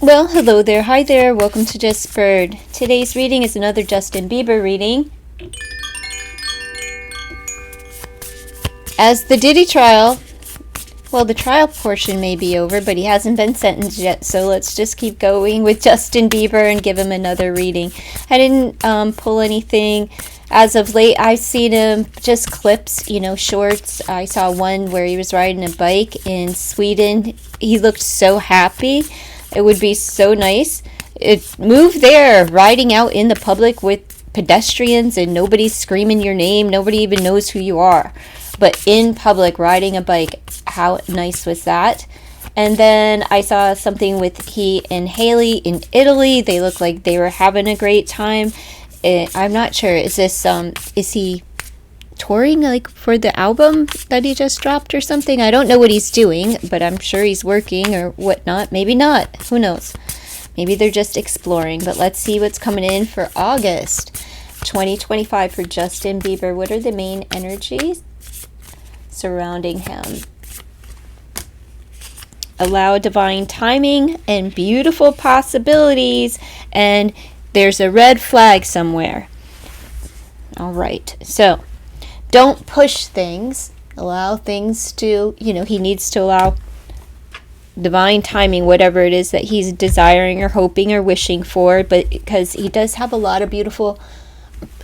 Well, hello there. Hi there. Welcome to Just Bird. Today's reading is another Justin Bieber reading. As the Diddy trial, well, the trial portion may be over, but he hasn't been sentenced yet, so let's just keep going with Justin Bieber and give him another reading. I didn't pull anything as of late. I've seen him just clips, shorts. I saw one where he was riding a bike in Sweden. He looked so happy. It would be so nice. Move there, riding out in the public with pedestrians and nobody's screaming your name. Nobody even knows who you are. But in public, riding a bike, how nice was that? And then I saw something with he and Haley in Italy. They look like they were having a great time. I'm not sure. Is he touring like for the album that he just dropped or something? I don't know what he's doing, but I'm sure he's working or whatnot. Maybe not. Who knows? Maybe they're just exploring. But let's see what's coming in for August 2025 for Justin Bieber. What are the main energies surrounding him? Allow divine timing and beautiful possibilities. And there's a red flag somewhere. All right. So don't push things. Allow things to, he needs to allow divine timing, whatever it is that he's desiring or hoping or wishing for, but because he does have a lot of beautiful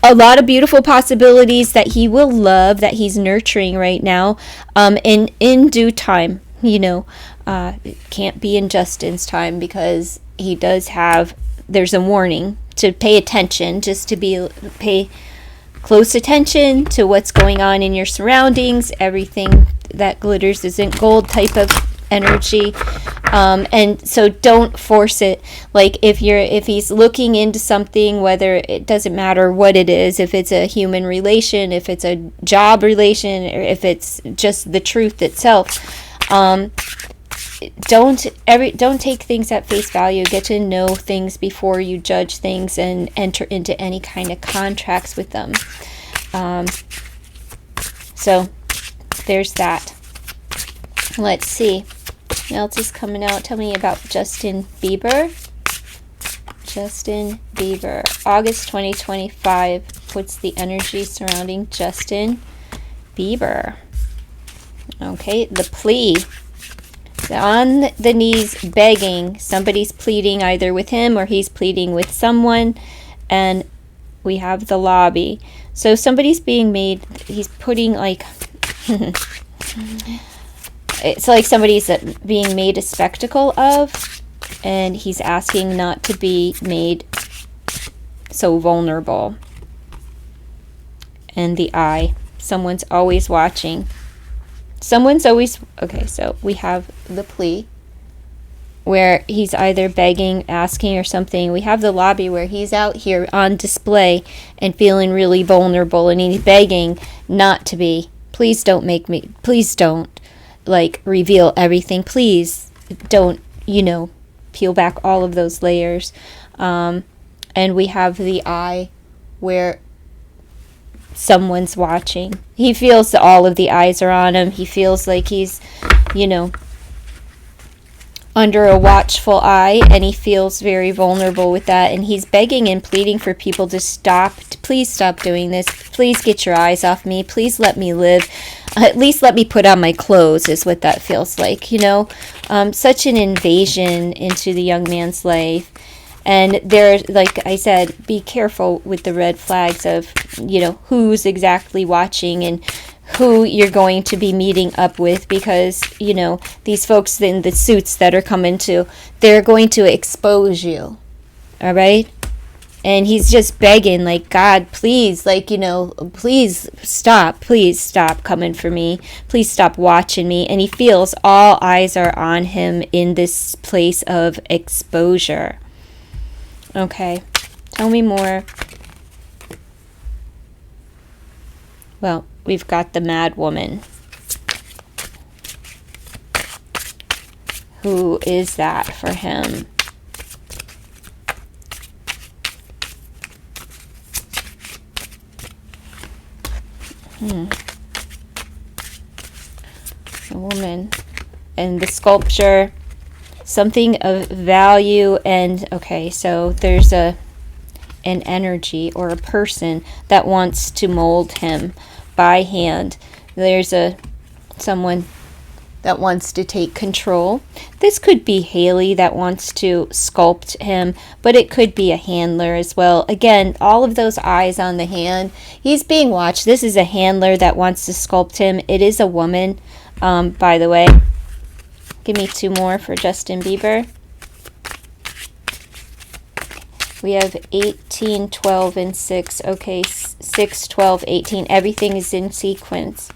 possibilities that he will love, that he's nurturing right now, in due time. It can't be in Justin's time because he does have, there's a warning to pay attention, just to pay close attention to what's going on in your surroundings. Everything that glitters isn't gold type of energy. And so don't force it. Like if he's looking into something, whether it doesn't matter what it is, if it's a human relation, if it's a job relation, or if it's just the truth itself, don't take things at face value. Get to know things before you judge things and enter into any kind of contracts with them. So there's that. Let's see what else is coming out. Tell me about Justin Bieber. Justin Bieber, August 2025. What's the energy surrounding Justin Bieber? Okay, the plea. On the knees begging. Somebody's pleading either with him or he's pleading with someone. And we have the lobby. So somebody's being made, he's putting like, it's like somebody's being made a spectacle of. And he's asking not to be made so vulnerable. And the eye. Someone's always watching. Okay, so we have the plea where he's either begging, asking, or something. We have the lobby where he's out here on display and feeling really vulnerable, and he's begging not to be. Please don't reveal everything. Please don't, peel back all of those layers. And we have the eye where someone's watching. He feels that all of the eyes are on him. He feels like he's, under a watchful eye, and he feels very vulnerable with that. And he's begging and pleading for people to stop. Please stop doing this. Please get your eyes off me. Please let me live. At least let me put on my clothes is what that feels like, Such an invasion into the young man's life. And there, like I said, be careful with the red flags of, who's exactly watching and who you're going to be meeting up with, because, these folks in the suits that are coming they're going to expose you. All right? And he's just begging, like, God, please, please stop coming for me. Please stop watching me. And he feels all eyes are on him in this place of exposure. Okay, tell me more. Well, we've got the mad woman. Who is that for him? A woman. And the sculpture something of value. And okay, so there's an energy or a person that wants to mold him by hand. There's someone that wants to take control. This could be Haley that wants to sculpt him, but it could be a handler as well. Again, all of those eyes on the hand. He's being watched. This is a handler that wants to sculpt him. It is a woman, by the way. Give me 2 more for Justin Bieber. We have 18, 12, and 6. Okay, 6, 12, 18. Everything is in sequence.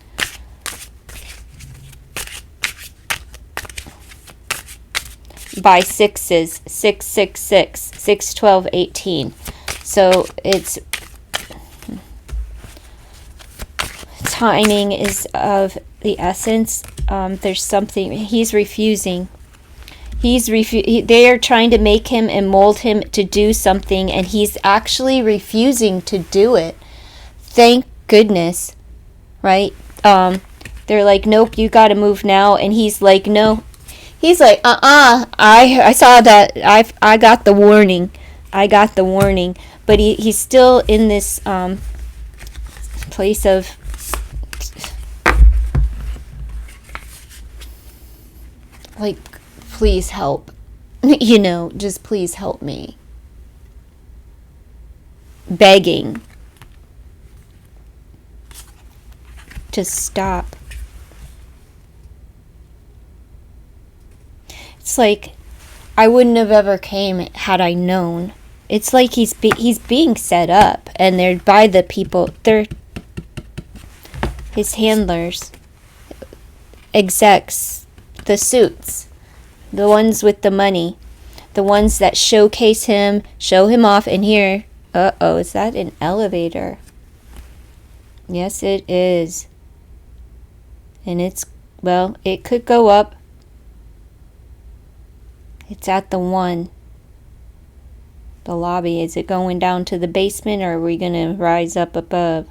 By 6s, 6, 6, 6, 6, 12, 18. So it's timing is of the essence. There's something he's refusing. They are trying to make him and mold him to do something, and he's actually refusing to do it. Thank goodness, right? They're like, nope, you got to move now, and he's like, no. He's like, I saw that. I got the warning. I got the warning. But he's still in this place of like, please help. Just please help me. Begging. Just stop. It's like, I wouldn't have ever came had I known. It's like he's being set up, and they're by the people. They're his handlers, execs, the suits, the ones with the money, the ones that showcase him, show him off. And here, is that an elevator? Yes, it is. And it could go up. It's at the 1. The lobby. Is it going down to the basement, or are we going to rise up above?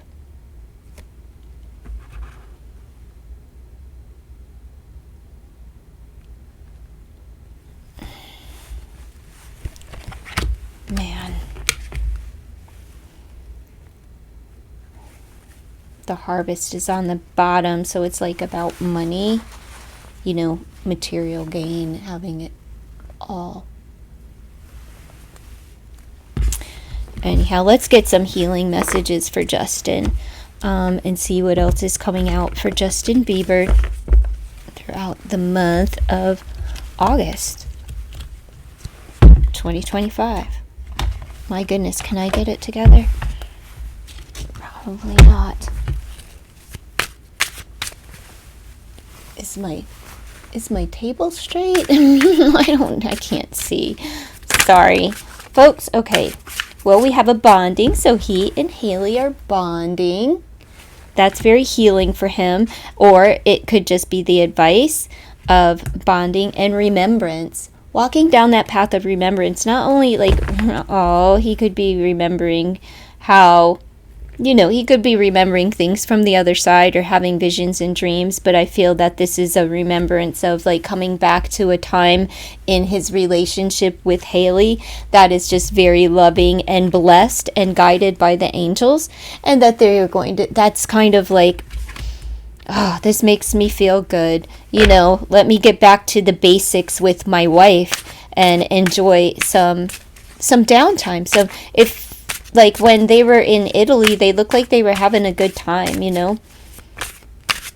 Man. The harvest is on the bottom, so it's like about money. Material gain, having it all. Anyhow, let's get some healing messages for Justin, and see what else is coming out for Justin Bieber throughout the month of August 2025. My goodness, can I get it together? Probably not. Is my table straight? I can't see. Sorry. Folks, okay. Well, we have a bonding, so he and Haley are bonding. That's very healing for him. Or it could just be the advice of bonding and remembrance. Walking down that path of remembrance, not only he could be remembering how, he could be remembering things from the other side or having visions and dreams, but I feel that this is a remembrance of coming back to a time in his relationship with Haley that is just very loving and blessed and guided by the angels, and that that's kind of this makes me feel good. Let me get back to the basics with my wife and enjoy some downtime. So when they were in Italy, they looked like they were having a good time,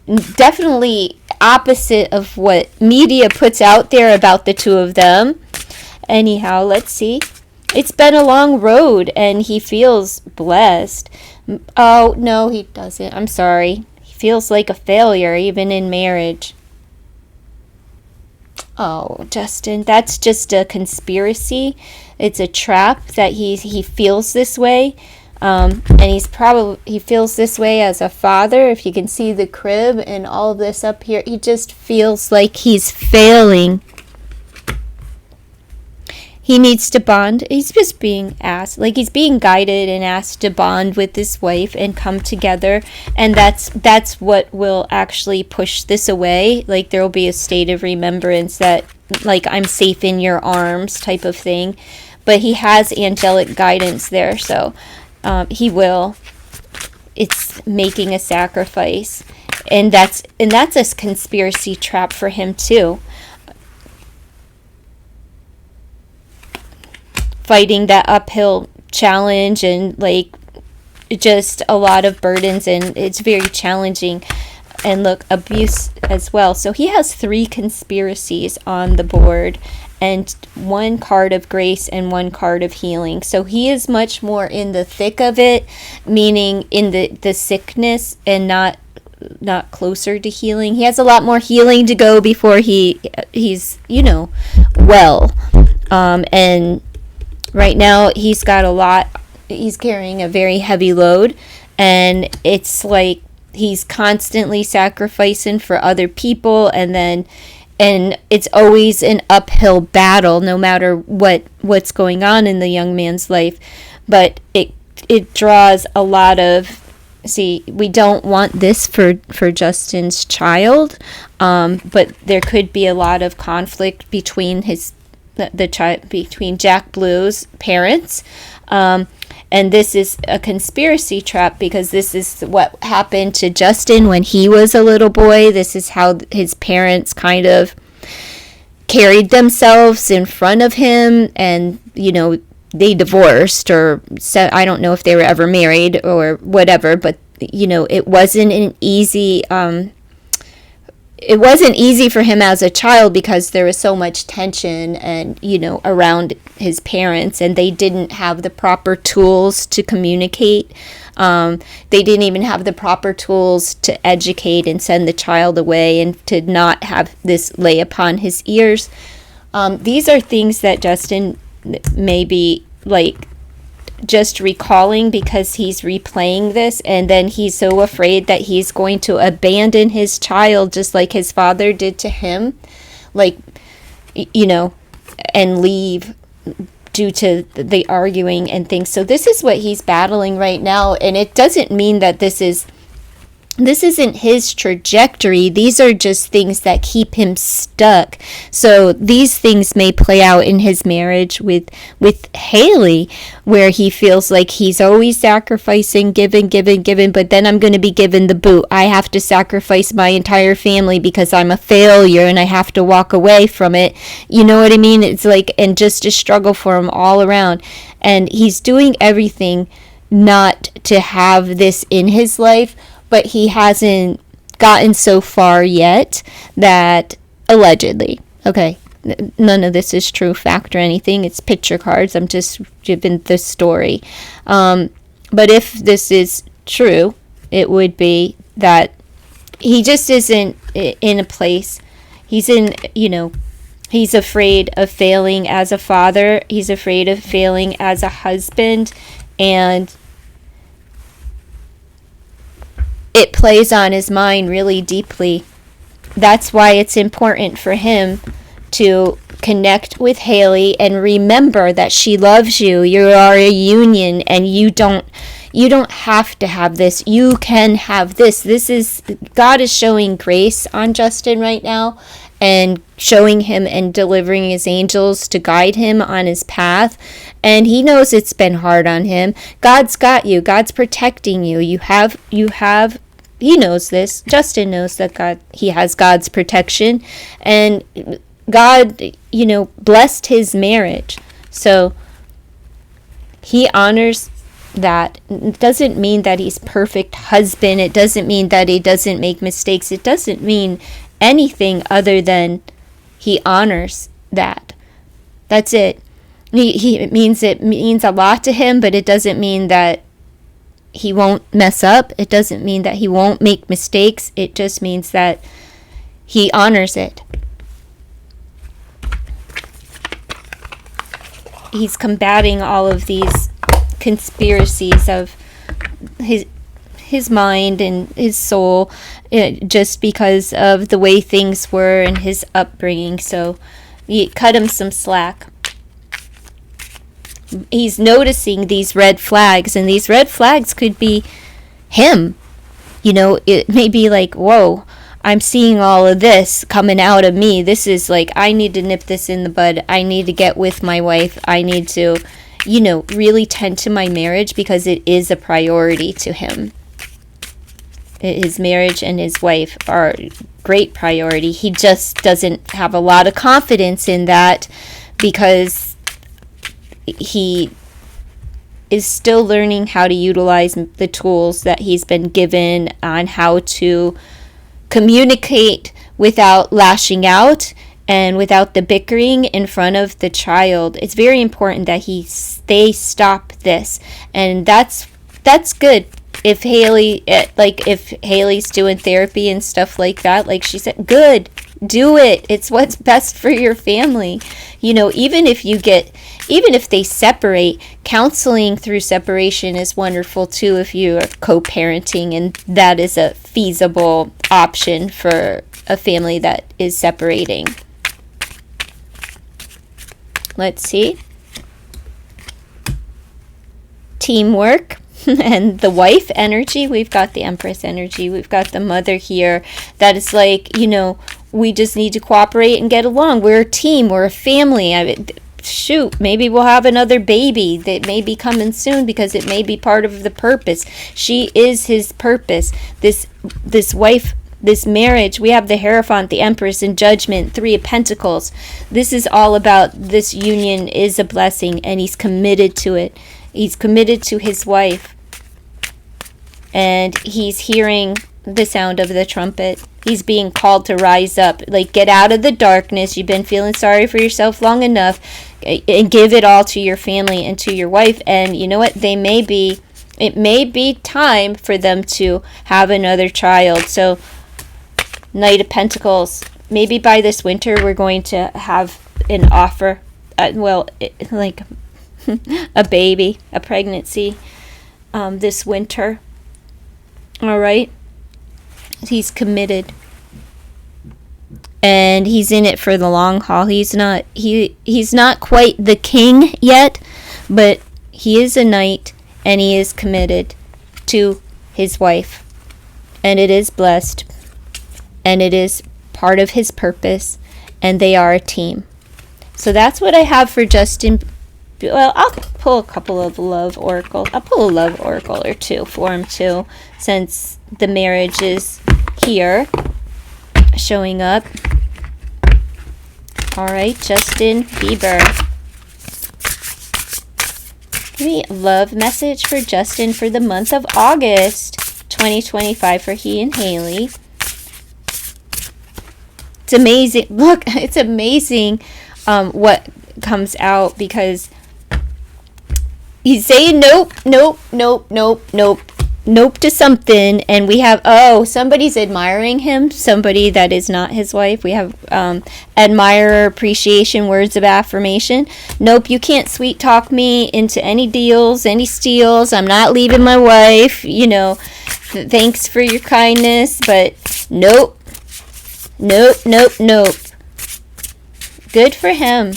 Definitely opposite of what media puts out there about the two of them. Anyhow, let's see. It's been a long road, and he feels blessed. Oh, no, he doesn't. I'm sorry. He feels like a failure, even in marriage. Oh, Justin, that's just a conspiracy. It's a trap that he feels this way. And he feels this way as a father. If you can see the crib and all of this up here, he just feels like he's failing. He needs to bond. He's just being asked, he's being guided and asked to bond with his wife and come together. And that's what will actually push this away. There will be a state of remembrance that like I'm safe in your arms type of thing. But he has angelic guidance there, so he will. It's making a sacrifice, and that's a conspiracy trap for him too. Fighting that uphill challenge and like just a lot of burdens, and it's very challenging. And look, abuse as well. So he has 3 conspiracies on the board, and 1 card of grace and 1 card of healing. So he is much more in the thick of it, meaning in the sickness, and not closer to healing. He has a lot more healing to go before he's well. And right now he's got a lot. He's carrying a very heavy load, and it's like he's constantly sacrificing for other people, and it's always an uphill battle no matter what's going on in the young man's life. But it draws a lot of, see, we don't want this for Justin's child, but there could be a lot of conflict between between Jack Blue's parents. And this is a conspiracy trap because this is what happened to Justin when he was a little boy. This is how his parents kind of carried themselves in front of him, and they divorced, or I don't know if they were ever married or whatever, but it wasn't an easy it wasn't easy for him as a child because there was so much tension and around his parents, and they didn't have the proper tools to communicate. They didn't even have the proper tools to educate and send the child away, and to not have this lay upon his ears. These are things that Justin may be like just recalling because he's replaying this, and then he's so afraid that he's going to abandon his child just like his father did to him, and leave due to the arguing and things. So this is what he's battling right now, and it doesn't mean that this isn't his trajectory. These are just things that keep him stuck. So these things may play out in his marriage with Haley, where he feels like he's always sacrificing, giving, but then I'm going to be given the boot. I have to sacrifice my entire family because I'm a failure and I have to walk away from it. You know what I mean? It's like, and just a struggle for him all around. And he's doing everything not to have this in his life, but he hasn't gotten so far yet that, allegedly, okay, none of this is true fact or anything, it's picture cards, I'm just giving the story. But if this is true, it would be that he just isn't in a place, he's afraid of failing as a father, he's afraid of failing as a husband, and it plays on his mind really deeply. That's why it's important for him to connect with Haley and remember that she loves you. You are a union, and you don't have to have this. You can have this. God is showing grace on Justin right now, and showing him and delivering his angels to guide him on his path. And he knows it's been hard on him. God's got you. God's protecting you. You have, he knows this. Justin knows that he has God's protection. And God, blessed his marriage. So he honors that. It doesn't mean that he's perfect husband. It doesn't mean that he doesn't make mistakes. It doesn't mean anything other than he honors that. That's it. It means a lot to him, but it doesn't mean that he won't mess up. It doesn't mean that he won't make mistakes. It just means that he honors it. He's combating all of these conspiracies of his mind and his soul, just because of the way things were and his upbringing. So you cut him some slack. He's noticing these red flags, and these red flags could be him. It may be like, whoa, I'm seeing all of this coming out of me. This is like, I need to nip this in the bud. I need to get with my wife. I need to, really tend to my marriage because it is a priority to him. His marriage and his wife are great priority. He just doesn't have a lot of confidence in that because he is still learning how to utilize the tools that he's been given on how to communicate without lashing out and without the bickering in front of the child. It's very important that they stop this, and that's good. If Haley's doing therapy and stuff like that, like she said, good, do it. It's what's best for your family. Even if they separate, counseling through separation is wonderful too if you are co-parenting, and that is a feasible option for a family that is separating. Let's see. Teamwork. And the wife energy, we've got the Empress energy, we've got the mother here. That is like, we just need to cooperate and get along. We're a team, we're a family. Maybe we'll have another baby that may be coming soon because it may be part of the purpose. She is his purpose. This wife, this marriage, we have the Hierophant, the Empress, and Judgment, Three of Pentacles. This is all about this union is a blessing, and he's committed to it. He's committed to his wife, and he's hearing the sound of the trumpet. He's being called to rise up, like get out of the darkness. You've been feeling sorry for yourself long enough, and give it all to your family and to your wife. And you know what? It may be time for them to have another child. So, Knight of Pentacles. Maybe by this winter we're going to have an offer. A baby, a pregnancy, this winter. All right. He's committed, and he's in it for the long haul. He's not quite the king yet, but he is a knight, and he is committed to his wife, and it is blessed, and it is part of his purpose, and they are a team. So that's what I have for Justin. Well, I'll pull a couple of love oracles. I'll pull a love oracle or two for him too, since the marriage is here, showing up. All right, Justin Bieber. Give me a love message for Justin for the month of August 2025 for he and Haley. It's amazing. Look, it's amazing what comes out, because he's saying nope to something, and we have, somebody's admiring him, somebody that is not his wife. We have admirer, appreciation, words of affirmation. Nope, you can't sweet talk me into any deals, any steals. I'm not leaving my wife, thanks for your kindness, but nope. Good for him.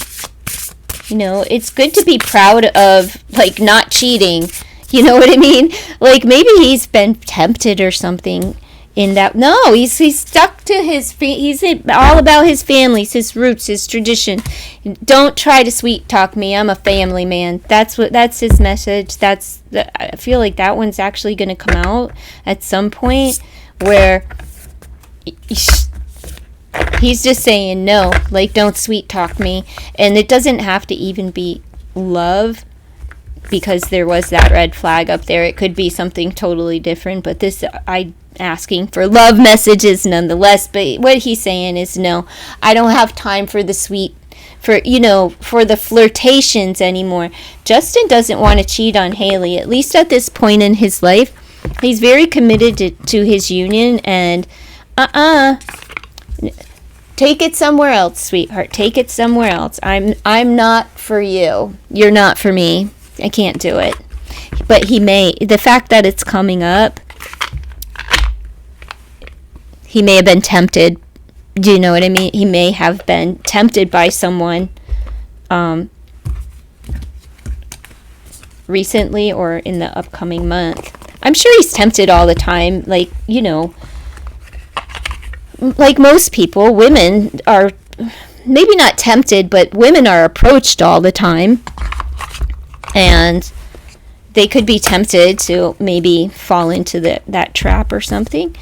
It's good to be proud of, not cheating. You know what I mean? Maybe he's been tempted or something in that. No, he's stuck to he's all about his family, his roots, his tradition. Don't try to sweet talk me. I'm a family man. That's his message. I feel like that one's actually going to come out at some point, where he's just saying no, don't sweet talk me. And it doesn't have to even be love, because there was that red flag up there. It could be something totally different, but I asking for love messages nonetheless. But what he's saying is, no, I don't have time for the for the flirtations anymore. Justin doesn't want to cheat on Haley, at least at this point in his life. He's very committed to his union, and take it somewhere else, sweetheart. Take it somewhere else. I'm not for you. You're not for me. I can't do it. But the fact that it's coming up, he may have been tempted. Do you know what I mean? He may have been tempted by someone recently or in the upcoming month. I'm sure he's tempted all the time. like most people, women are maybe not tempted, but women are approached all the time. And they could be tempted to maybe fall into that trap or something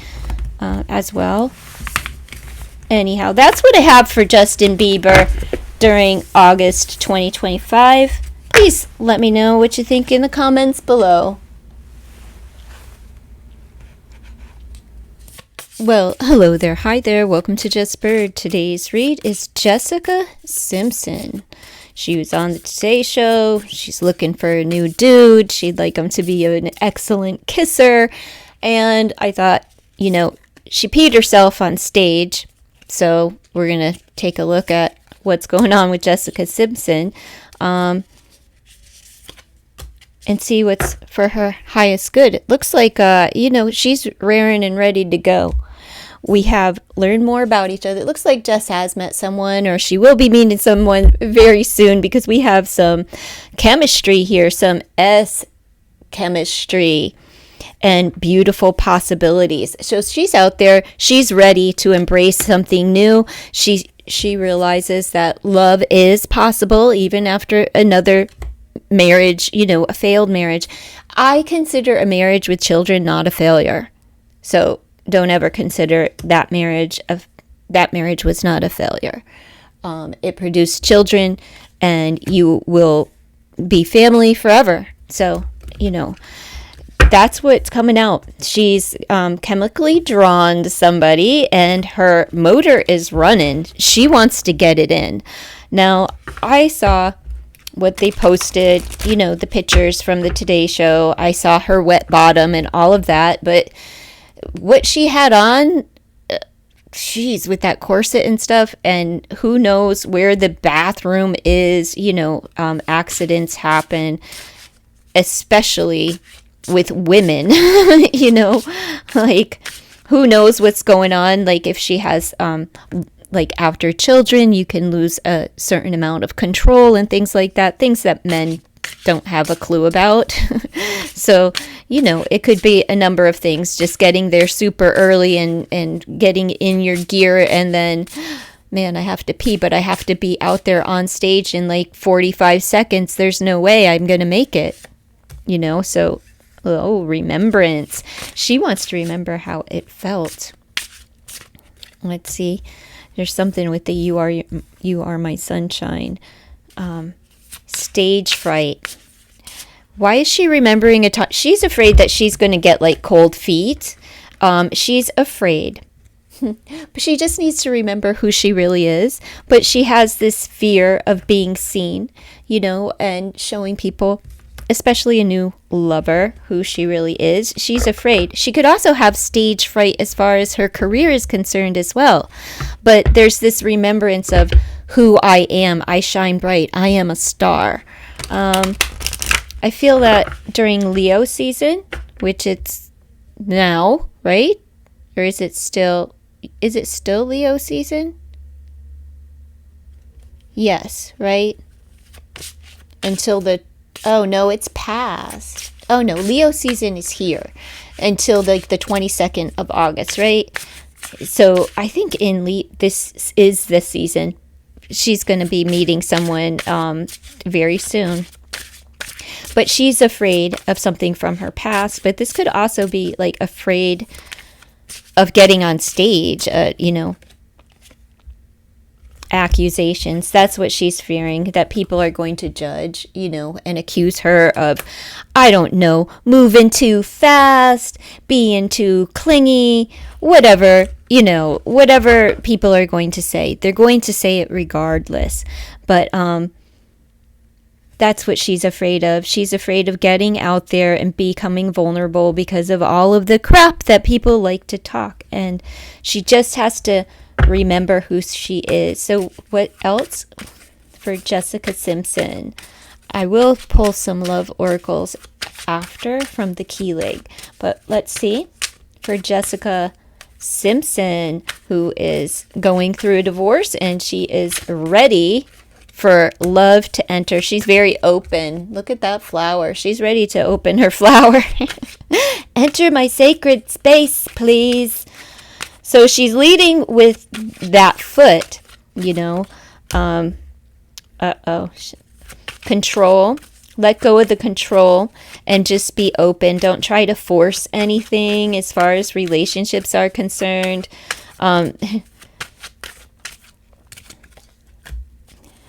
as well. Anyhow, that's what I have for Justin Bieber during August 2025. Please let me know what you think in the comments below. Well, hello there. Hi there. Welcome to Just Bird. Today's read is Jessica Simpson. She was on the Today Show. She's looking for a new dude. She'd like him to be an excellent kisser. And I thought, she peed herself on stage. So we're going to take a look at what's going on with Jessica Simpson and see what's for her highest good. It looks like, she's raring and ready to go. We have learned more about each other. It looks like Jess has met someone, or she will be meeting someone very soon, because we have some chemistry here, some S chemistry and beautiful possibilities. So she's out there. She's ready to embrace something new. She realizes that love is possible even after another marriage, a failed marriage. I consider a marriage with children not a failure. So don't ever consider that marriage was not a failure. It produced children, and you will be family forever. So, that's what's coming out. She's chemically drawn to somebody, and her motor is running. She wants to get it in. Now, I saw what they posted, the pictures from the Today Show. I saw her wet bottom and all of that, but what she had on, with that corset and stuff, and who knows where the bathroom is. Accidents happen, especially with women. Like, who knows what's going on. Like, if she has after children, you can lose a certain amount of control and things like that, things that men don't have a clue about. So, it could be a number of things, just getting there super early and getting in your gear, and then, man, I have to pee, but I have to be out there on stage in like 45 seconds. There's no way I'm going to make it, so, remembrance. She wants to remember how it felt. Let's see. There's something with the you are my sunshine. Stage fright. Why is she remembering a time? She's afraid that she's going to get like cold feet. She's afraid. But she just needs to remember who she really is. But she has this fear of being seen, and showing people, especially a new lover, who she really is. She's afraid. She could also have stage fright as far as her career is concerned as well. But there's this remembrance of who I am. I shine bright. I am a star. I feel that during Leo season, which it's now, right? Or is it still Leo season? Yes, right? Oh no, it's past. Oh no, Leo season is here until the 22nd of August, right? So I think this is the season. She's going to be meeting someone very soon. But she's afraid of something from her past. But this could also be like afraid of getting on stage, accusations. That's what she's fearing, that people are going to judge, and accuse her of, I don't know, moving too fast, being too clingy, whatever, whatever people are going to say. They're going to say it regardless. But that's what she's afraid of. She's afraid of getting out there and becoming vulnerable because of all of the crap that people like to talk. And she just has to remember who she is. So what else for Jessica Simpson? I will pull some love oracles after from the key leg. But let's see. For Jessica Simpson, who is going through a divorce, and she is ready for love to enter. She's very open. Look at that flower. She's ready to open her flower. Enter my sacred space, please. So she's leading with that foot, you know. Control. Let go of the control and just be open. Don't try to force anything as far as relationships are concerned.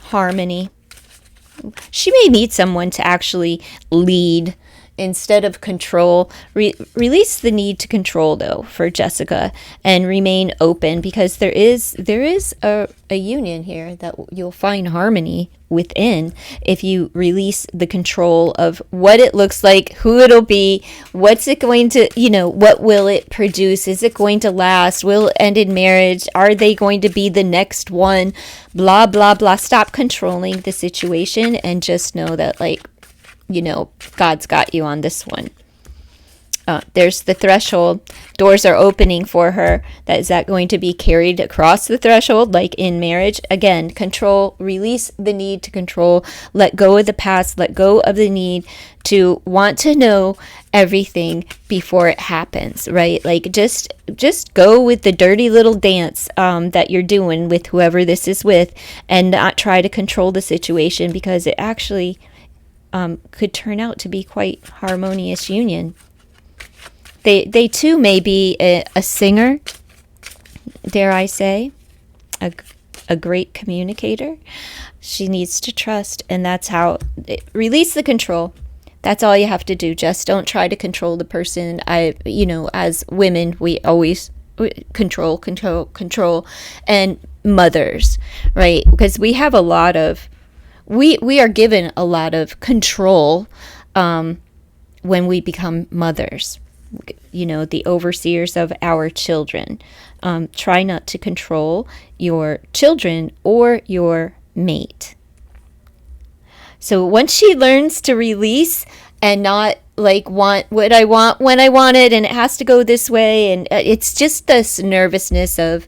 Harmony. She may need someone to actually lead instead of control. Release the need to control, though, for Jessica, and remain open, because there is a union here that you'll find harmony within if you release the control of what it looks like, who it'll be, what's it going to, what will it produce? Is it going to last? Will it end in marriage? Are they going to be the next one? Blah, blah, blah. Stop controlling the situation and just know that, God's got you on this one. There's the threshold. Doors are opening for her. Is that going to be carried across the threshold like in marriage? Again, control, release the need to control, let go of the past, let go of the need to want to know everything before it happens, right? Like just go with the dirty little dance that you're doing with whoever this is with, and not try to control the situation, because it actually could turn out to be quite harmonious union. They too may be a singer, dare I say, a great communicator. She needs to trust, and that's how release the control. That's all you have to do. Just don't try to control the person. As women, we always control, and mothers, right? Because we have a lot of, we are given a lot of control when we become mothers. The overseers of our children. Try not to control your children or your mate. So once she learns to release and not want what I want when I want it, and it has to go this way, and it's just this nervousness of,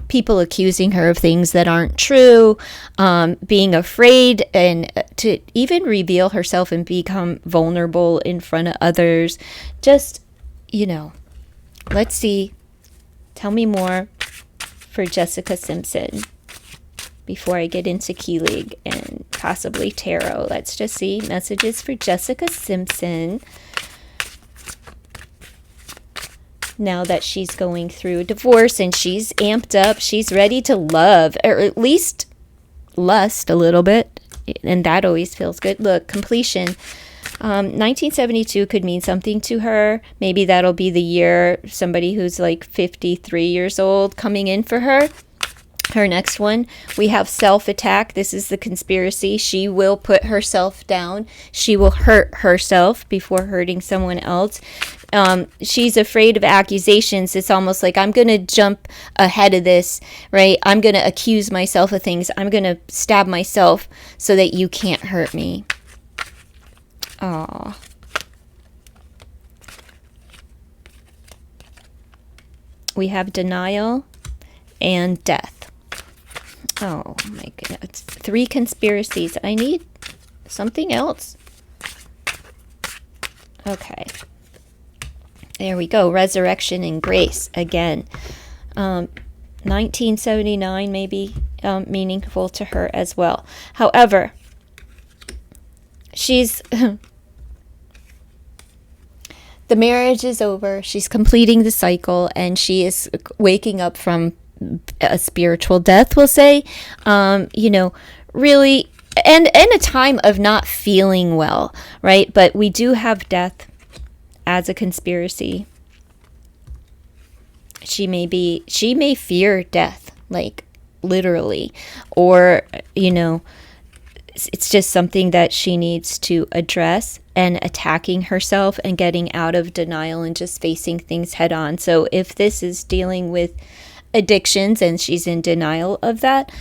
people accusing her of things that aren't true, being afraid, and to even reveal herself and become vulnerable in front of others. Just, let's see. Tell me more for Jessica Simpson before I get into Key League and possibly tarot. Let's just see messages for Jessica Simpson. Now that she's going through a divorce and she's amped up, she's ready to love, or at least lust a little bit, and that always feels good. Look, completion. 1972 could mean something to her. Maybe that'll be the year somebody who's 53 years old coming in for her. Her next one, we have self-attack. This is the conspiracy. She will put herself down. She will hurt herself before hurting someone else. She's afraid of accusations. It's almost like, I'm going to jump ahead of this, right? I'm going to accuse myself of things. I'm going to stab myself so that you can't hurt me. Aww. We have denial and death. Oh my goodness. 3 conspiracies. I need something else. Okay. There we go. Resurrection and grace again. 1979 may be meaningful to her as well. However, she's the marriage is over. She's completing the cycle, and she is waking up from a spiritual death, we'll say. Really, and a time of not feeling well, right? But we do have death as a conspiracy. She may fear death, literally, or it's just something that she needs to address, and attacking herself and getting out of denial and just facing things head on. So if this is dealing with addictions and she's in denial of that,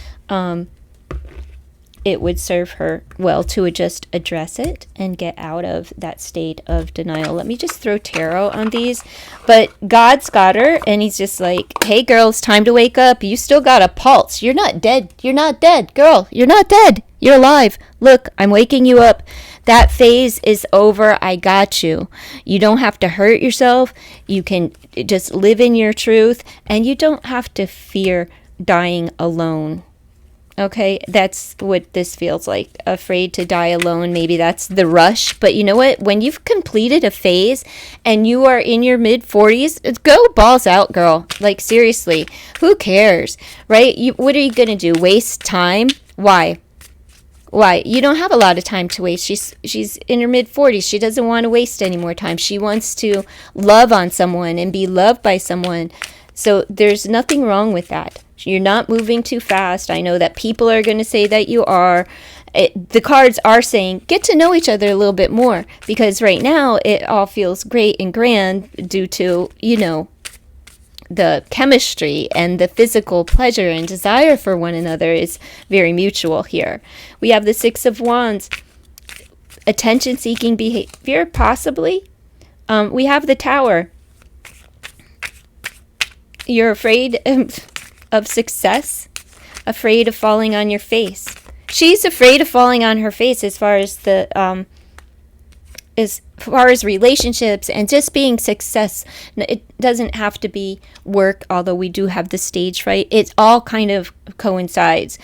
it would serve her well to just address it and get out of that state of denial. Let me just throw tarot on these. But God's got her, and he's just like, hey, girl, it's time to wake up. You still got a pulse. You're not dead. You're not dead. Girl, you're not dead. You're alive. Look, I'm waking you up. That phase is over. I got you. You don't have to hurt yourself. You can just live in your truth, and you don't have to fear dying alone. Okay, that's what this feels like. Afraid to die alone. Maybe that's the rush. But you know what? When you've completed a phase and you are in your mid 40s, go balls out, girl. Like, seriously, who cares, right? What are you going to do? Waste time? Why? Why? You don't have a lot of time to waste. She's in her mid 40s. She doesn't want to waste any more time. She wants to love on someone and be loved by someone. So there's nothing wrong with that. You're not moving too fast. I know that people are going to say that you are. The cards are saying get to know each other a little bit more, because right now it all feels great and grand due to, the chemistry and the physical pleasure and desire for one another is very mutual here. We have the Six of Wands. Attention-seeking behavior, possibly. We have the Tower. You're afraid of success, afraid of falling on your face. She's afraid of falling on her face as far as relationships and just being success. It doesn't have to be work, although we do have the stage fright. It all kind of coincides.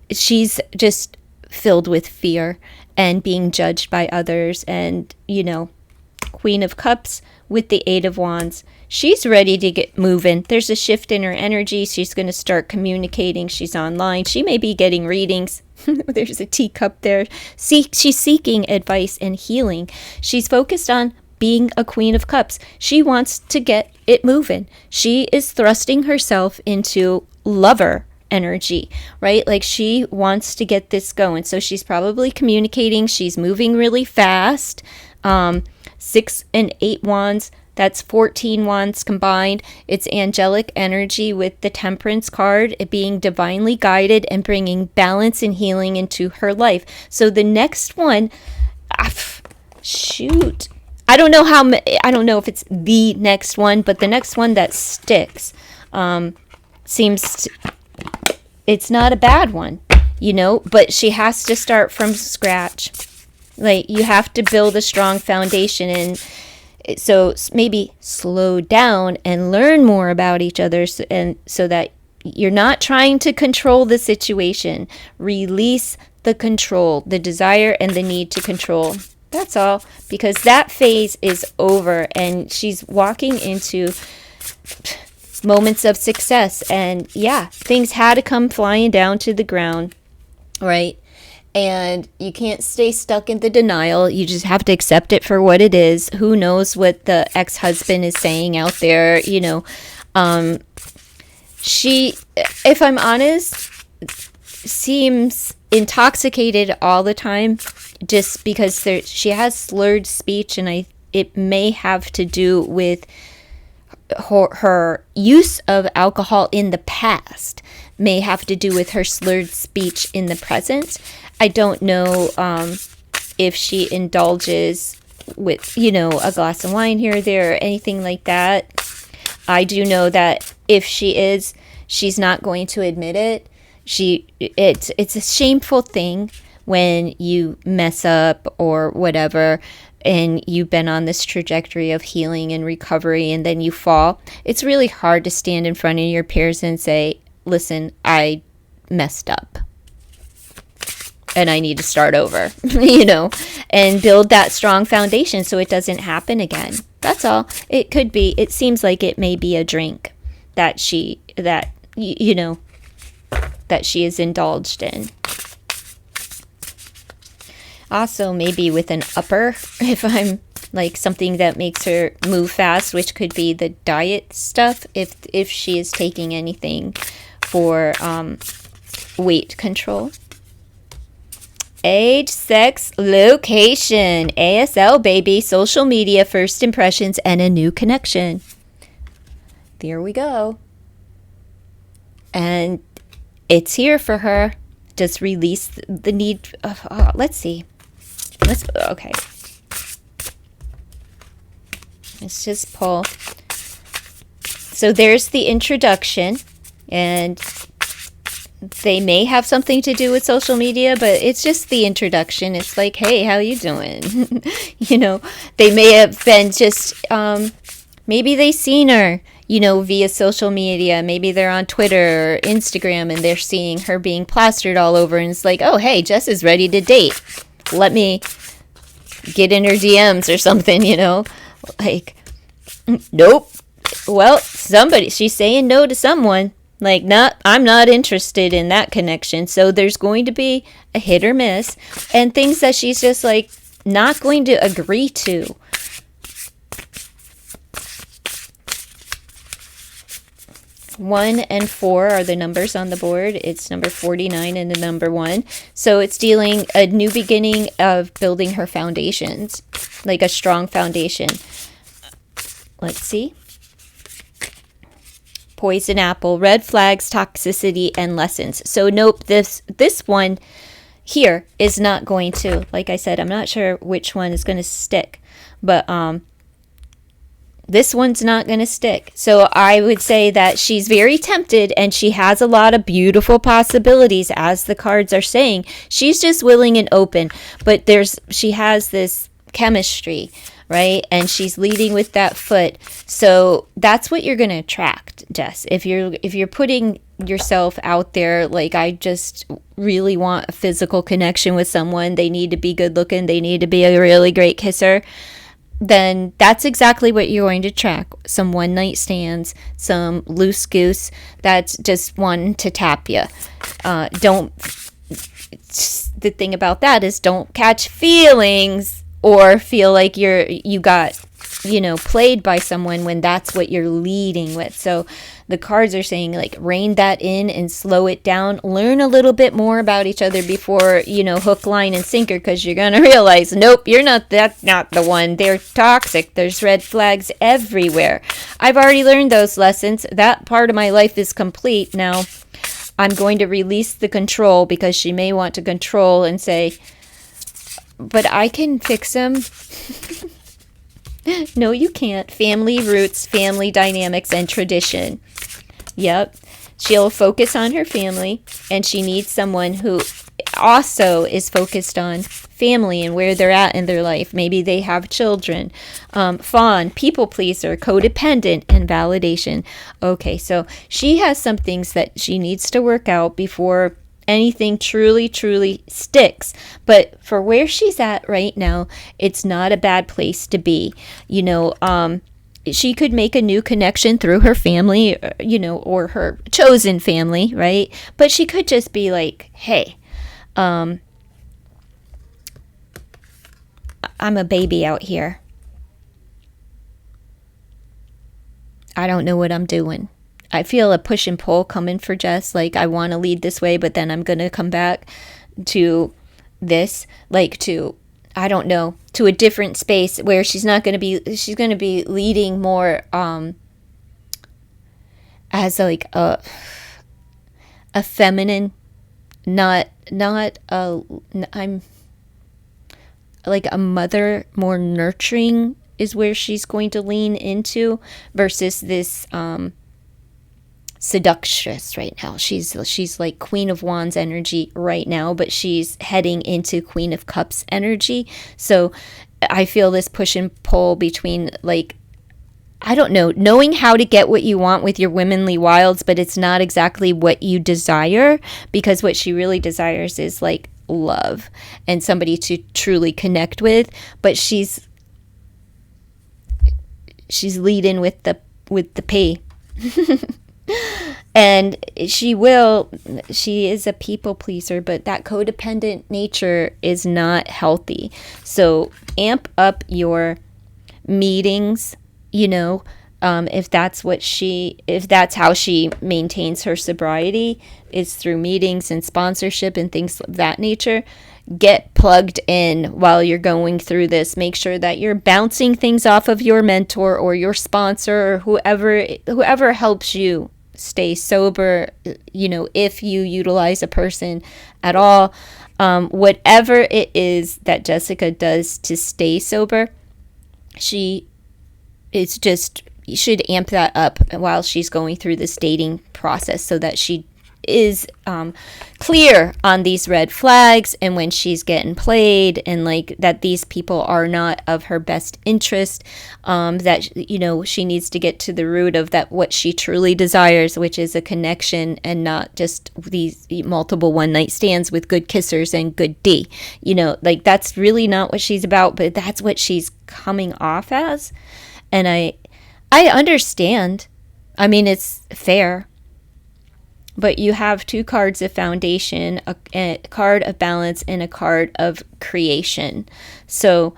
She's just filled with fear and being judged by others, and Queen of Cups with the Eight of Wands. She's ready to get moving. There's a shift in her energy. She's going to start communicating. She's online. She may be getting readings. There's a teacup there. She's seeking advice and healing. She's focused on being a Queen of Cups. She wants to get it moving. She is thrusting herself into lover energy, right? Like, she wants to get this going. So she's probably communicating. She's moving really fast. 6 and 8 wands. That's 14 wands combined. It's angelic energy with the Temperance card, it being divinely guided and bringing balance and healing into her life. So the next one, shoot. I don't know if it's the next one, but the next one that sticks it's not a bad one, but she has to start from scratch. Like, you have to build a strong foundation, and so maybe slow down and learn more about each other, and so that you're not trying to control the situation. Release the control, the desire and the need to control. That's all, because that phase is over, and she's walking into moments of success. And yeah, things had to come flying down to the ground, right? And you can't stay stuck in the denial. You just have to accept it for what it is. Who knows what the ex-husband is saying out there, She, if I'm honest, seems intoxicated all the time, just because she has slurred speech, and it may have to do with her use of alcohol in the past, may have to do with her slurred speech in the present. I don't know if she indulges with, a glass of wine here or there or anything like that. I do know that if she is, she's not going to admit it. It's a shameful thing when you mess up or whatever, and you've been on this trajectory of healing and recovery, and then you fall. It's really hard to stand in front of your peers and say, listen, I messed up and I need to start over, and build that strong foundation so it doesn't happen again. That's all. It seems like it may be a drink that she is indulged in. Also, maybe with an upper, if I'm like something that makes her move fast, which could be the diet stuff, if she is taking anything for weight control. Age, sex, location, ASL, baby, social media, first impressions, and a new connection. There we go. And it's here for her. Just release the need. Let's see. Okay. Let's just pull. So there's the introduction, and they may have something to do with social media, but it's just the introduction. It's like, hey, how you doing? They may have been just, maybe they seen her, via social media. Maybe they're on Twitter or Instagram and they're seeing her being plastered all over, and it's like, oh, hey, Jess is ready to date. Let me get in her DMs or something, like, nope. Well, she's saying no to someone. Like, I'm not interested in that connection. So there's going to be a hit or miss and things that she's just like not going to agree to. One and 4 are the numbers on the board. It's number 49 and the number 1. So it's dealing a new beginning of building her foundations, like a strong foundation. Let's see. Poison apple, red flags, toxicity, and lessons. So nope, this one here is not going to, like I said, I'm not sure which one is going to stick, but this one's not going to stick. So I would say that she's very tempted and she has a lot of beautiful possibilities, as the cards are saying. She's just willing and open, but she has this chemistry, right? And she's leading with that foot. So that's what you're going to attract, Jess. If you're putting yourself out there, like, I just really want a physical connection with someone, they need to be good looking, they need to be a really great kisser, then that's exactly what you're going to attract. Some one night stands, some loose goose that's just wanting to tap you. The thing about that is, don't catch feelings or feel like you got played by someone when that's what you're leading with. So the cards are saying, like, rein that in and slow it down. Learn a little bit more about each other before, hook, line, and sinker, because you're going to realize, nope, that's not the one. They're toxic. There's red flags everywhere. I've already learned those lessons. That part of my life is complete. Now I'm going to release the control, because she may want to control and say, but I can fix him. No, you can't. Family roots, family dynamics, and tradition. Yep. She'll focus on her family, and she needs someone who also is focused on family and where they're at in their life. Maybe they have children. Fawn, people pleaser, codependent, and validation. Okay, so she has some things that she needs to work out before anything truly sticks. But for where she's at right now, it's not a bad place to be. She could make a new connection through her family, or her chosen family, right? But she could just be like, hey, I'm a baby out here. I don't know what I'm doing. I feel a push and pull coming for Jess. Like, I want to lead this way, but then I'm going to come back to this, like, to, I don't know, to a different space where she's going to be leading more as like a feminine, I'm like a mother, more nurturing is where she's going to lean into, versus this seductress right now. She's like Queen of Wands energy right now, but she's heading into Queen of Cups energy. So I feel this push and pull between, like, I don't know, knowing how to get what you want with your womanly wilds, but it's not exactly what you desire, because what she really desires is like love and somebody to truly connect with. But she's leading with the P. And she is a people pleaser, but that codependent nature is not healthy. So amp up your meetings, if that's how she maintains her sobriety, is through meetings and sponsorship and things of that nature. Get plugged in while you're going through this. Make sure that you're bouncing things off of your mentor or your sponsor or whoever helps you stay sober, if you utilize a person at all. Whatever it is that Jessica does to stay sober, you should amp that up while she's going through this dating process, so that she is clear on these red flags and when she's getting played, and like that these people are not of her best interest, that she needs to get to the root of that, what she truly desires, which is a connection and not just these multiple one night stands with good kissers and good D. Like that's really not what she's about, but that's what she's coming off as. And I understand. I mean, it's fair. But you have two cards of foundation, a card of balance, and a card of creation. So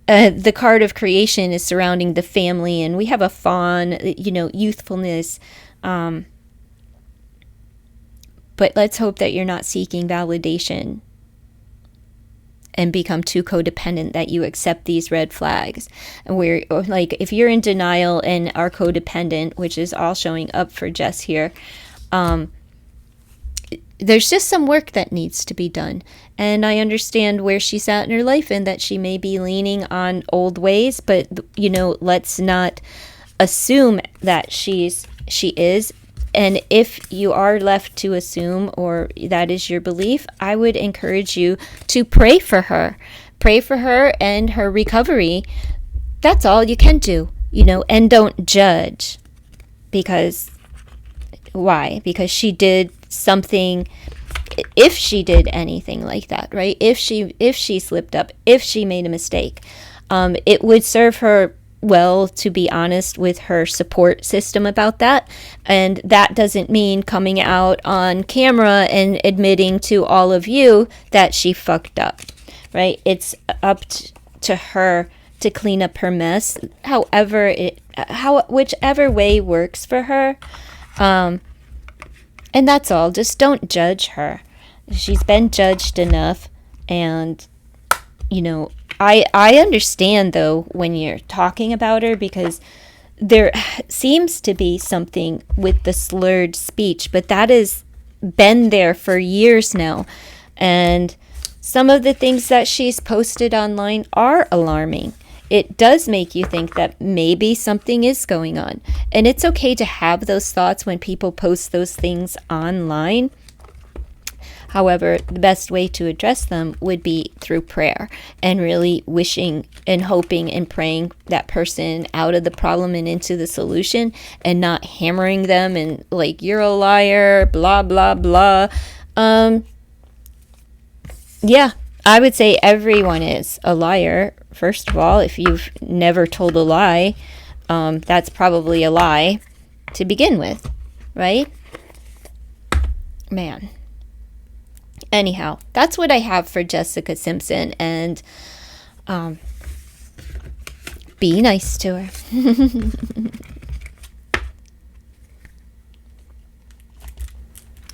the card of creation is surrounding the family, and we have a fawn, youthfulness. But let's hope that you're not seeking validation and become too codependent that you accept these red flags. And we're like, if you're in denial and are codependent, which is all showing up for Jess here, there's just some work that needs to be done. And I understand where she's at in her life and that she may be leaning on old ways, but let's not assume that she is. And if you are left to assume, or that is your belief, I would encourage you to pray for her. Pray for her and her recovery. That's all you can do, and don't judge. Because why? Because she did something, if she did anything like that, right? If she slipped up, if she made a mistake, it would serve her well to be honest with her support system about that. And that doesn't mean coming out on camera and admitting to all of you that she fucked up, right? It's up to her to clean up her mess, whichever way works for her. And that's all. Just don't judge her. She's been judged enough. And I understand, though, when you're talking about her, because there seems to be something with the slurred speech, but that has been there for years now. And some of the things that she's posted online are alarming. It does make you think that maybe something is going on. And it's okay to have those thoughts when people post those things online. However, the best way to address them would be through prayer and really wishing and hoping and praying that person out of the problem and into the solution, and not hammering them and like, you're a liar, blah, blah, blah. Yeah, I would say everyone is a liar. First of all, if you've never told a lie, that's probably a lie to begin with, right? Man. Anyhow, that's what I have for Jessica Simpson, and be nice to her.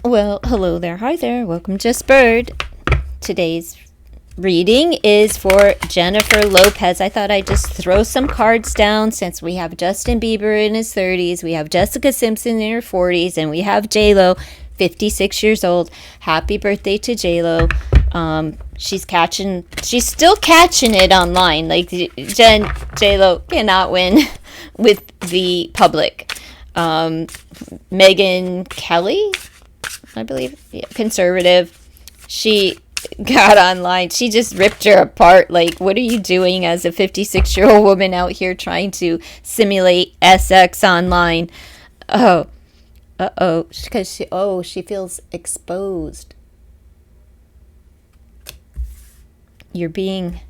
Well, hello there, hi there, welcome Jess Bird. Today's reading is for Jennifer Lopez. I thought I'd just throw some cards down since we have Justin Bieber in his 30s, we have Jessica Simpson in her 40s, and we have J-Lo, 56 years old. Happy birthday to J-Lo. She's still catching it online. Like, J-Lo cannot win with the public. Megyn Kelly, I believe, conservative. She got online. She just ripped her apart. Like, what are you doing as a 56-year-old woman out here trying to simulate SX online? Oh. Uh-oh, because she feels exposed. You're being...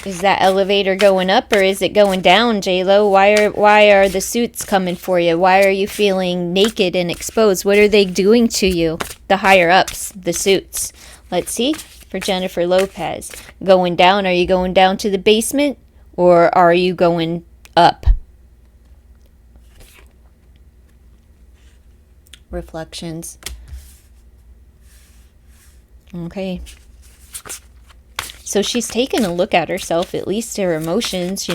Is that elevator going up or is it going down, J-Lo? Why are the suits coming for you? Why are you feeling naked and exposed? What are they doing to you? The higher-ups, the suits. Let's see, for Jennifer Lopez. Going down, are you going down to the basement? Or are you going up? Reflections. Okay. So she's taken a look at herself, at least her emotions, she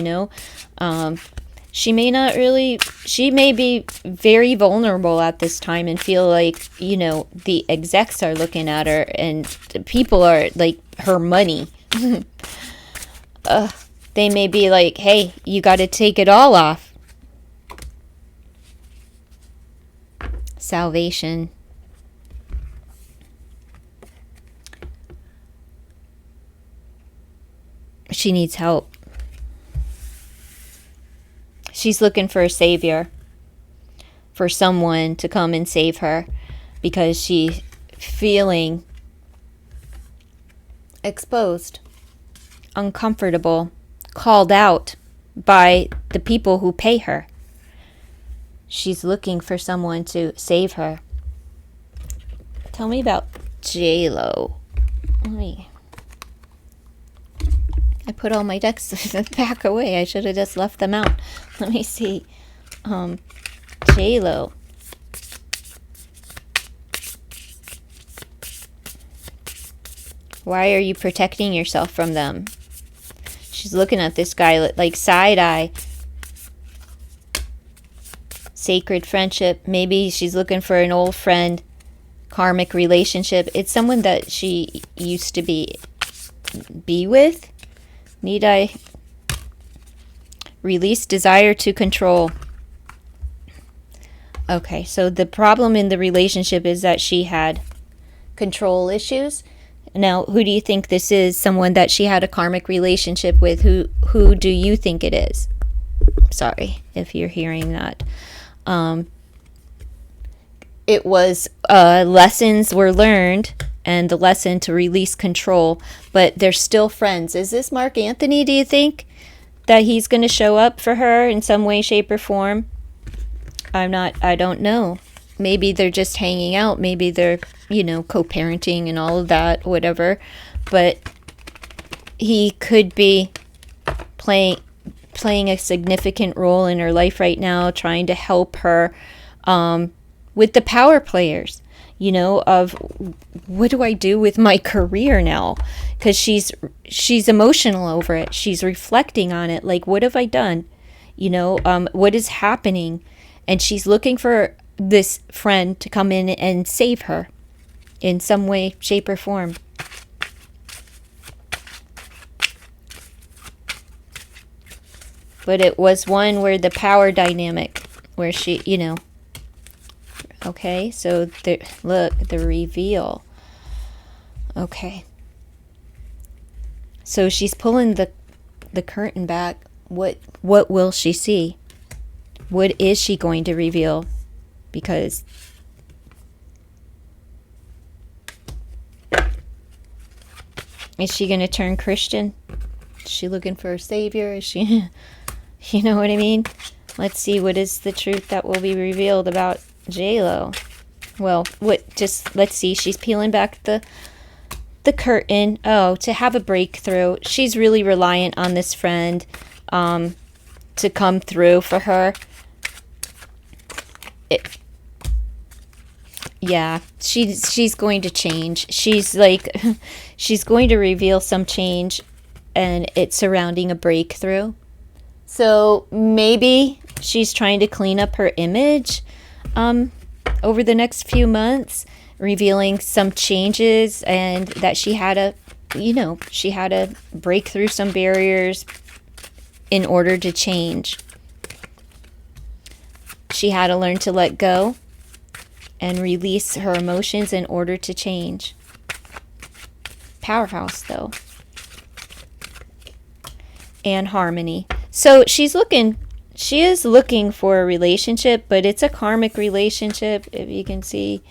may be very vulnerable at this time and feel like, the execs are looking at her and people are like her money. They may be like, hey, you got to take it all off. salvation. She needs help. She's looking for a savior, for someone to come and save her, because she's feeling exposed, uncomfortable, called out by the people who pay her. She's looking for someone to save her. Tell me about J-Lo. I put all my decks back away. I should have just left them out. Let me see. J-Lo. Why are you protecting yourself from them? She's looking at this guy like side eye. Sacred friendship. Maybe she's looking for an old friend. Karmic relationship. It's someone that she used to be with. Need I release desire to control? Okay, so the problem in the relationship is that she had control issues. Now, who do you think this is? Someone that she had a karmic relationship with. Who do you think it is? Sorry if you're hearing that. It was lessons were learned, and the lesson to release control, but they're still friends. Is this Mark Anthony, do you think? That he's going to show up for her in some way, shape, or form? I don't know. Maybe they're just hanging out. Maybe they're, co-parenting and all of that, whatever. But he could be playing a significant role in her life right now, trying to help her with the power players, of what do I do with my career now? Because she's emotional over it. She's reflecting on it. Like, what have I done? What is happening? And she's looking for this friend to come in and save her in some way, shape, or form. But it was one where the power dynamic, where she, Okay, so look, the reveal. Okay. So she's pulling the curtain back. What will she see? What is she going to reveal? Because is she going to turn Christian? Is she looking for a savior? Is she, you know what I mean? Let's see, what is the truth that will be revealed about J-Lo? Well, let's see. She's peeling back the curtain. Oh, to have a breakthrough. She's really reliant on this friend to come through for her. Yeah, she's going to change. She's going to reveal some change, and it's surrounding a breakthrough. So maybe she's trying to clean up her image over the next few months, revealing some changes, and that she had to break through some barriers in order to change. She had to learn to let go and release her emotions in order to change. Powerhouse, though. And harmony. So she is looking for a relationship, but it's a karmic relationship, if you can see.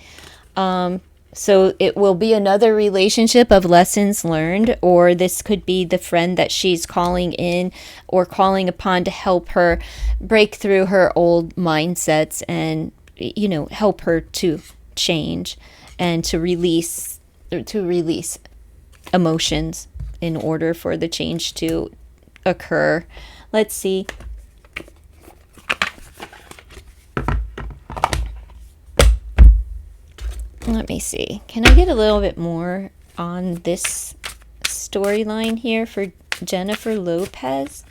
So it will be another relationship of lessons learned, or this could be the friend that she's calling in or calling upon to help her break through her old mindsets and, help her to change and to release emotions in order for the change to occur. Let's see. Let me see. Can I get a little bit more on this storyline here for Jennifer Lopez?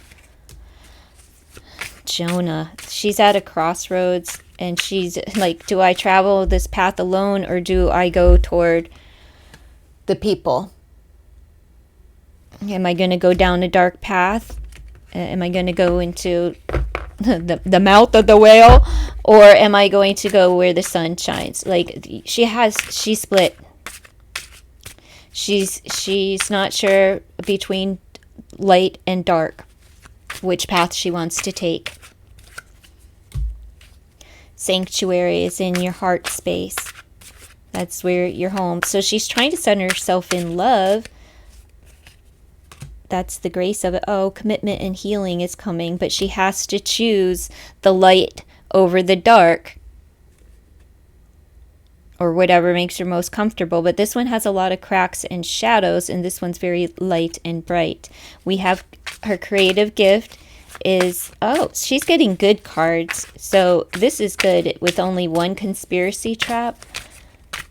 Jonah. She's at a crossroads, and she's like, do I travel this path alone, or do I go toward the people? Am I going to go down a dark path? Am I going to go into the mouth of the whale, or am I going to go where the sun shines? Like, she's split. She's not sure between light and dark, which path she wants to take. Sanctuary is in your heart space. That's where you're home. So she's trying to center herself in love. That's the grace of it. Oh, commitment and healing is coming, but she has to choose the light over the dark, or whatever makes her most comfortable. But this one has a lot of cracks and shadows, and this one's very light and bright. We have her creative gift is, oh, she's getting good cards. So this is good with only one conspiracy trap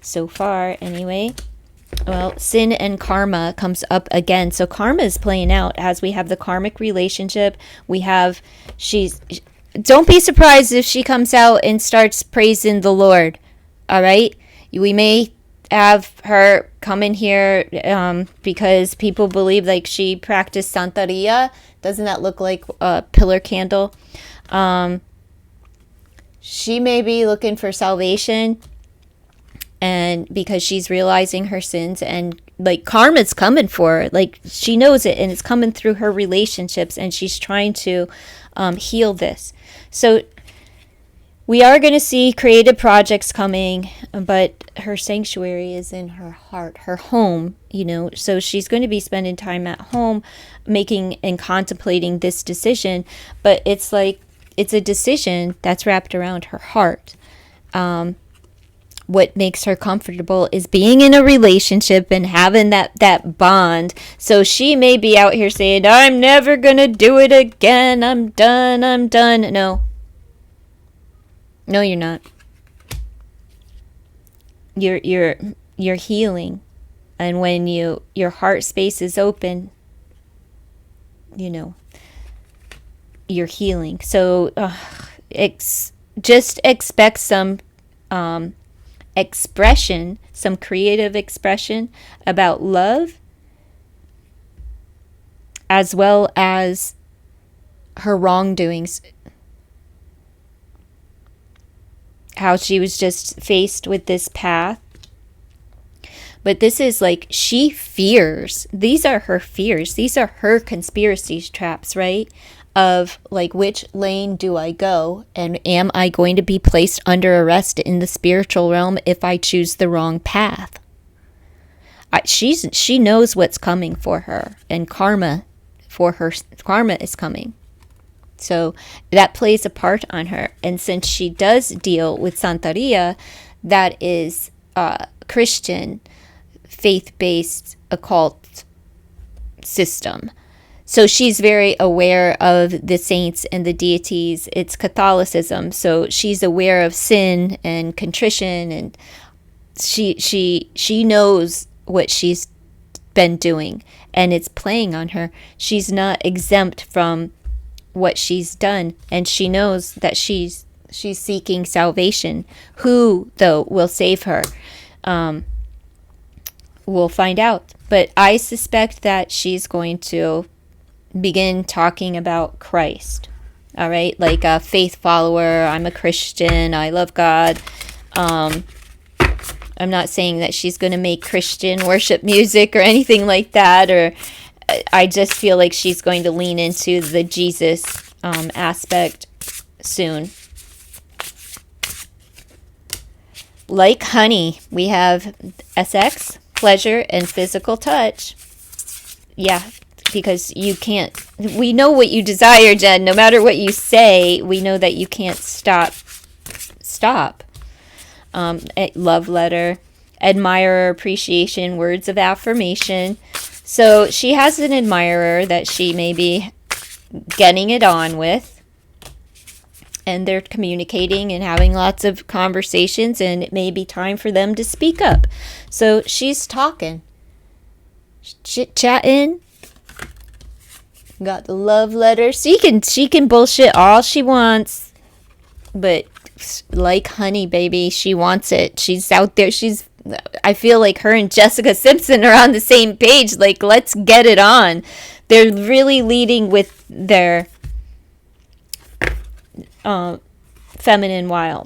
so far anyway. Well, sin and karma comes up again. So karma is playing out as we have the karmic relationship. We have, don't be surprised if she comes out and starts praising the Lord. All right? We may have her come in here because people believe like she practiced Santeria. Doesn't that look like a pillar candle? She may be looking for salvation, and because she's realizing her sins, and like karma's coming for her. Like she knows it, and it's coming through her relationships, and she's trying to heal this. So we are going to see creative projects coming, but her sanctuary is in her heart, her home, so she's going to be spending time at home making and contemplating this decision, but it's like, it's a decision that's wrapped around her heart. What makes her comfortable is being in a relationship and having that bond. So she may be out here saying, I'm never going to do it again. I'm done. No, you're not. You're healing. And when your heart space is open, you're healing. So just expect some expression, some creative expression about love, as well as her wrongdoings. How she was just faced with this path. But this is like, she fears. These are her fears. These are her conspiracy traps, right? Of like, which lane do I go? And am I going to be placed under arrest in the spiritual realm if I choose the wrong path? She knows what's coming for her, and karma is coming. So that plays a part on her. And since she does deal with Santeria, that is Christian faith-based occult system. So she's very aware of the saints and the deities. It's Catholicism. So she's aware of sin and contrition, and she knows what she's been doing, and it's playing on her. She's not exempt from what she's done, and she knows that she's seeking salvation. Who though will save her? We'll find out, but I suspect that she's going to begin talking about Christ. All right, like a faith follower. I'm a Christian, I love God. I'm not saying that she's going to make Christian worship music or anything like that, or I just feel like she's going to lean into the Jesus aspect soon. Like honey, we have SX, pleasure, and physical touch. Yeah, because you can't, we know what you desire, Jen. No matter what you say, we know that you can't stop. Love letter, admirer, appreciation, words of affirmation. So she has an admirer that she may be getting it on with, and they're communicating and having lots of conversations, and it may be time for them to speak up. So she's talking, chit-chatting, got the love letter. So she can bullshit all she wants, but like honey, baby, she wants it. She's out there. I feel like her and Jessica Simpson are on the same page. Like, let's get it on. They're really leading with their feminine wild.